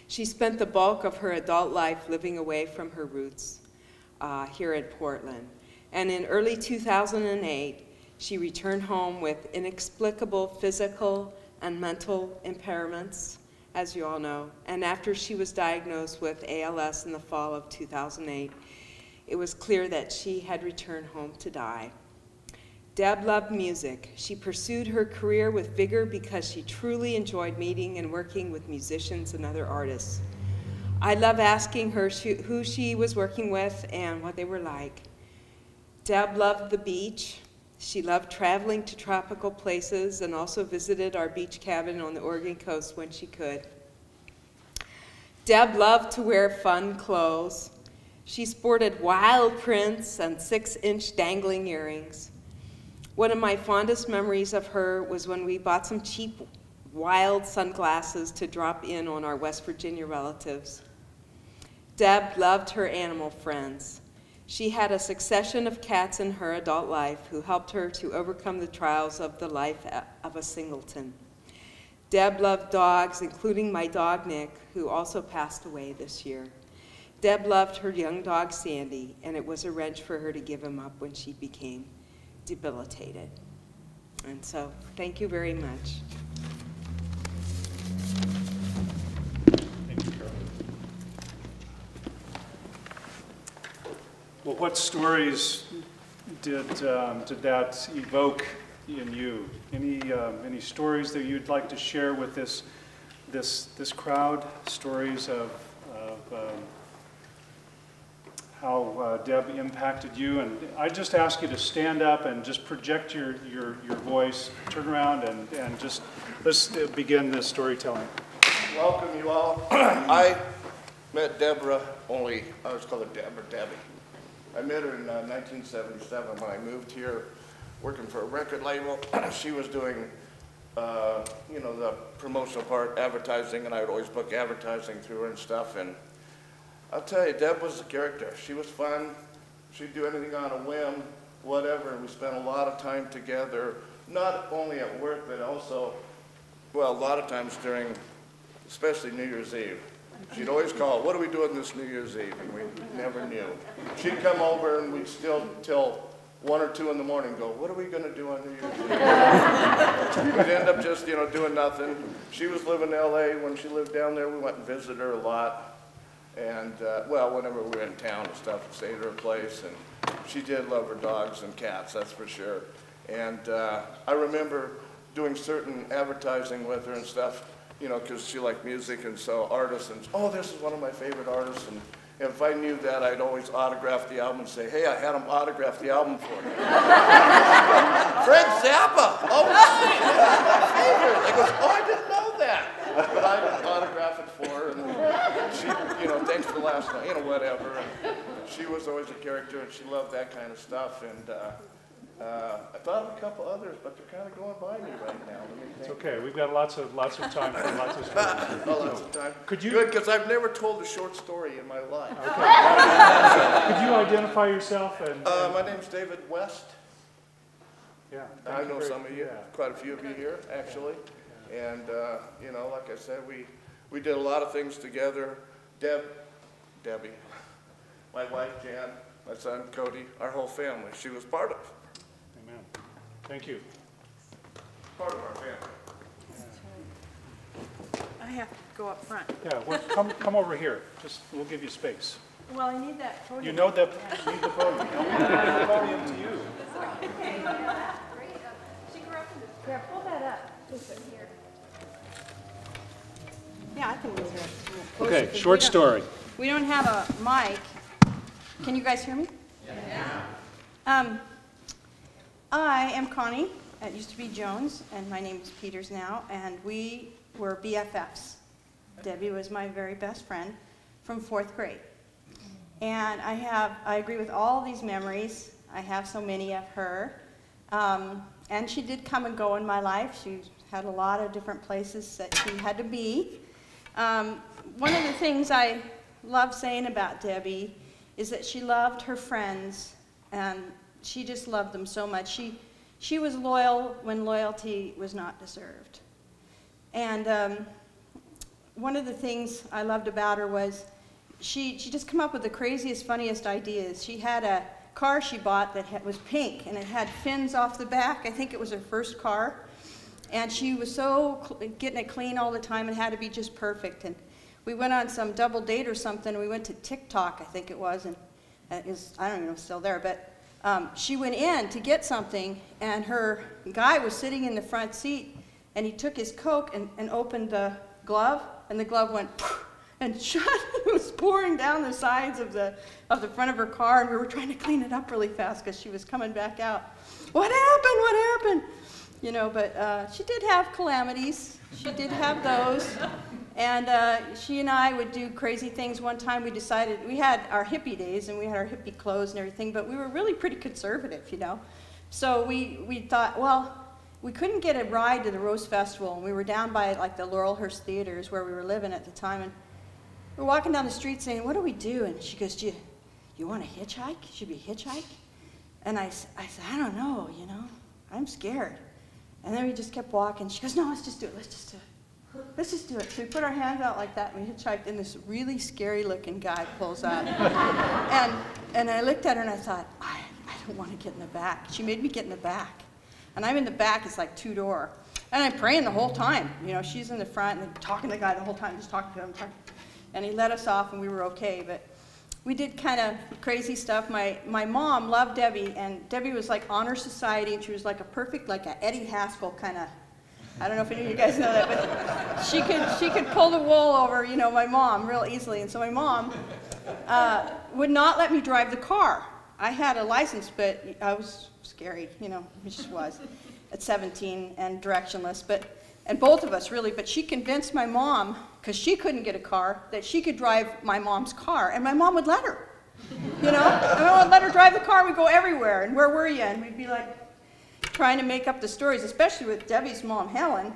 She spent the bulk of her adult life living away from her roots here in Portland. And in early 2008, she returned home with inexplicable physical and mental impairments, as you all know. And after she was diagnosed with ALS in the fall of 2008, it was clear that she had returned home to die. Deb loved music. She pursued her career with vigor because she truly enjoyed meeting and working with musicians and other artists. I love asking her who she was working with and what they were like. Deb loved the beach. She loved traveling to tropical places and also visited our beach cabin on the Oregon coast when she could. Deb loved to wear fun clothes. She sported wild prints and 6-inch dangling earrings. One of my fondest memories of her was when we bought some cheap, wild sunglasses to drop in on our West Virginia relatives. Deb loved her animal friends. She had a succession of cats in her adult life who helped her to overcome the trials of the life of a singleton. Deb loved dogs, including my dog Nick, who also passed away this year. Deb loved her young dog Sandy, and it was a wrench for her to give him up when she became debilitated. And so, thank you very much. Thank you, Carol. Well, what stories did that evoke in you? Any stories that you'd like to share with this crowd? Stories of how Deb impacted you. And I just ask you to stand up and just project your voice, turn around and just, let's begin this storytelling. Welcome you all. I met Debra I was called her Deb or Debbie. I met her in 1977 when I moved here working for a record label. She was doing, you know, the promotional part, advertising, and I would always book advertising through her and stuff. And I'll tell you, Deb was a character. She was fun. She'd do anything on a whim, whatever. And we spent a lot of time together, not only at work, but also, well, a lot of times during, especially New Year's Eve. She'd always call, what are we doing this New Year's Eve? And we never knew. She'd come over and we'd still, till 1 or 2 in the morning, go, what are we going to do on New Year's Eve? We'd end up just, you know, doing nothing. She was living in L.A. When she lived down there. We went and visited her a lot. And, well, whenever we were in town and stuff, we'd stay at her place. And she did love her dogs and cats, that's for sure. And I remember doing certain advertising with her and stuff, you know, because she liked music, and so artists, and oh, this is one of my favorite artists. And if I knew that, I'd always autograph the album and say, hey, I had him autograph the album for you. Frank Zappa! Oh, right, that's my favorite. I goes, oh, I didn't know that. But I'd autograph it for her, and she, you know, thanks for last night, you know, whatever. And she was always a character, and she loved that kind of stuff. And I thought of a couple others, but they're kind of going by me right now. It's okay. We've got lots of time for lots of stories. Oh, lots of time. Could you? Good, because I've never told a short story in my life. Okay. Could you identify yourself? And my name's David West. Yeah. I know some of you, quite a few of you here, actually. Yeah. And, you know, like I said, we did a lot of things together. Debbie, my wife Jan, my son Cody, our whole family, she was part of. Amen. Thank you. Part of our family. I have to go up front. Yeah, well, come over here. Just, we'll give you space. Well, I need that podium. You know that you need the podium. You need the podium to you. Yeah, pull that up. Here. Yeah, I can move it. Okay, short story. We don't have a mic. Can you guys hear me? Yeah. I am Connie. It used to be Jones, and my name is Peters now, and we were BFFs. Debbie was my very best friend from 4th grade. And I agree with all these memories. I have so many of her. And she did come and go in my life. She had a lot of different places that she had to be. One of the things I love saying about Debbie is that she loved her friends, and she just loved them so much. She was loyal when loyalty was not deserved. And one of the things I loved about her was she just come up with the craziest, funniest ideas. She had a car she bought that was pink, and it had fins off the back. I think it was her first car. And she was so getting it clean all the time and had to be just perfect. And we went on some double date or something. We went to TikTok, I think it was, and I don't even know if it's still there, but she went in to get something, and her guy was sitting in the front seat, and he took his Coke and opened the glove, and the glove went and shut. It was pouring down the sides of the front of her car, and we were trying to clean it up really fast because she was coming back out. What happened? What happened? You know, but she did have calamities. She did have those. And she and I would do crazy things. One time we decided, we had our hippie days and we had our hippie clothes and everything, but we were really pretty conservative, you know. So we thought, well, we couldn't get a ride to the Rose Festival, and we were down by like the Laurelhurst Theaters where we were living at the time, and we were walking down the street saying, what do we do? And she goes, you want to hitchhike? Should we hitchhike? And I said, I don't know, you know, I'm scared. And then we just kept walking. She goes, no, let's just do it, let's just do it. Let's just do it. So we put our hands out like that, and we hitchhiked, and this really scary-looking guy pulls up. and I looked at her, and I thought, I don't want to get in the back. She made me get in the back. And I'm in the back, it's like two-door. And I'm praying the whole time. You know, she's in the front, and talking to the guy the whole time, just talking to him. And he let us off, and we were okay. But we did kind of crazy stuff. My mom loved Debbie, and Debbie was like honor society, and she was like a perfect, like a Eddie Haskell kind of, I don't know if any of you guys know that, but she could pull the wool over, you know, my mom real easily. And so my mom would not let me drive the car. I had a license, but I was scary, you know, it just was at 17 and directionless. And both of us really, but she convinced my mom, because she couldn't get a car, that she could drive my mom's car, and my mom would let her. You know, my mom would let her drive the car. We'd go everywhere, and where were you? And we'd be like, trying to make up the stories, especially with Debbie's mom, Helen.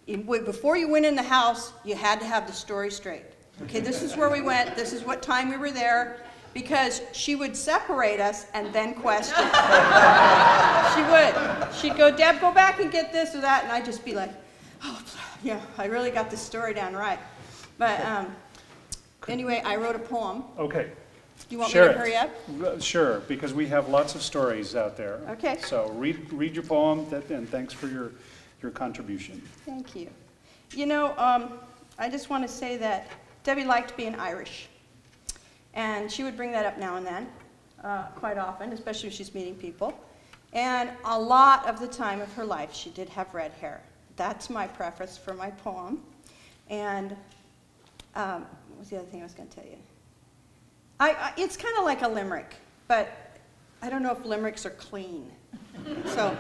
Before you went in the house, you had to have the story straight. Okay, this is where we went, this is what time we were there, because she would separate us and then question. She would. She'd go, Deb, go back and get this or that, and I'd just be like, oh, yeah, I really got this story down right. But anyway, I wrote a poem. Okay. Do you want me to hurry up? Sure, because we have lots of stories out there. Okay. So read your poem, and thanks for your contribution. Thank you. You know, I just want to say that Debbie liked being Irish. And she would bring that up now and then, quite often, especially if she's meeting people. And a lot of the time of her life, she did have red hair. That's my preface for my poem. And what was the other thing I was going to tell you? It's kind of like a limerick, but I don't know if limericks are clean. So,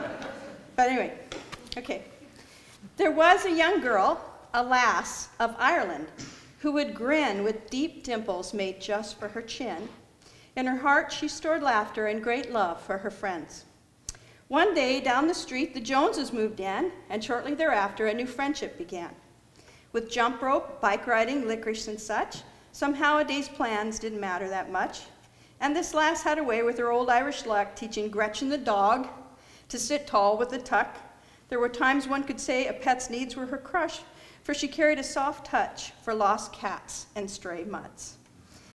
but anyway, okay. There was a young girl, a lass of Ireland, who would grin with deep dimples made just for her chin. In her heart, she stored laughter and great love for her friends. One day, down the street, the Joneses moved in, and shortly thereafter, a new friendship began. With jump rope, bike riding, licorice, and such, somehow a day's plans didn't matter that much. And this lass had a way with her old Irish luck, teaching Gretchen the dog to sit tall with a tuck. There were times one could say a pet's needs were her crush, for she carried a soft touch for lost cats and stray mutts.